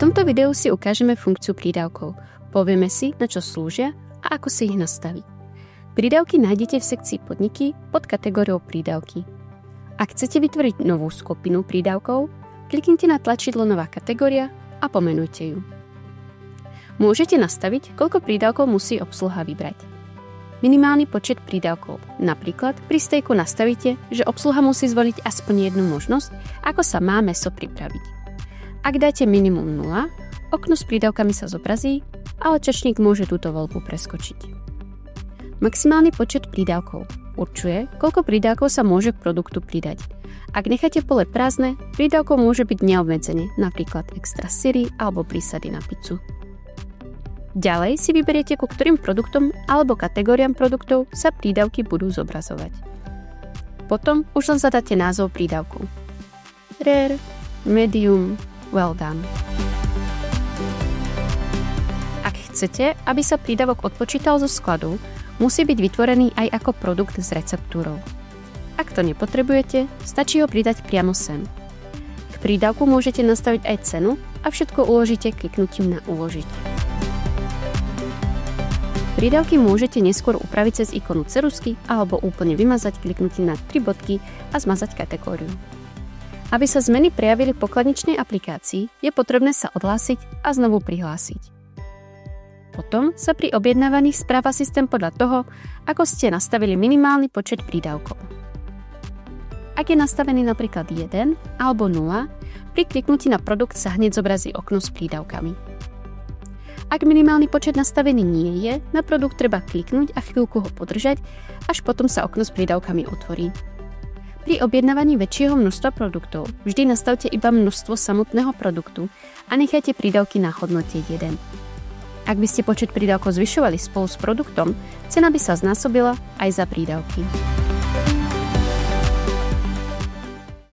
tomto videu si ukážeme funkciu prídavkov. Povieme si, na čo slúžia a ako si ich nastaviť. Prídavky nájdete v sekcii Podniky pod kategóriou Prídavky. Ak chcete vytvoriť novú skupinu prídavkov, kliknite na tlačidlo Nová kategória a pomenujte ju. Môžete nastaviť, koľko prídavkov musí obsluha vybrať. Minimálny počet prídavkov. Napríklad pri stejku nastavíte, že obsluha musí zvoliť aspoň jednu možnosť, ako sa má mäso pripraviť. Ak dáte minimum 0, okno s prídavkami sa zobrazí, ale čačník môže túto voľbu preskočiť. Maximálny počet prídavkov určuje, koľko prídavkov sa môže k produktu pridať. Ak necháte pole prázdne, prídavkov môže byť neobmedzene, napríklad extra syry alebo prísady na pizzu. Ďalej si vyberiete, ku ktorým produktom alebo kategóriám produktov sa prídavky budú zobrazovať. Potom už len zadáte názov prídavku. Rare, medium, well done. Ak chcete, aby sa prídavok odpočítal zo skladu, musí byť vytvorený aj ako produkt s receptúrou. Ak to nepotrebujete, stačí ho pridať priamo sem. K prídavku môžete nastaviť aj cenu a všetko uložíte kliknutím na Uložiť. Prídavky môžete neskôr upraviť cez ikonu ceruzky alebo úplne vymazať kliknutím na 3 bodky a zmazať kategóriu. Aby sa zmeny prejavili v pokladničnej aplikácii, je potrebné sa odhlásiť a znovu prihlásiť. Potom sa pri objednávaní správa systém podľa toho, ako ste nastavili minimálny počet prídavkov. Ak je nastavený napríklad 1 alebo 0, pri kliknutí na produkt sa hneď zobrazí okno s prídavkami. Ak minimálny počet nastavený nie je, na produkt treba kliknúť a chvíľku ho podržať, až potom sa okno s prídavkami otvorí. Pri objednávaní väčšieho množstva produktov vždy nastavte iba množstvo samotného produktu a nechajte prídavky na hodnote 1. Ak by ste počet prídavkov zvyšovali spolu s produktom, cena by sa znásobila aj za prídavky.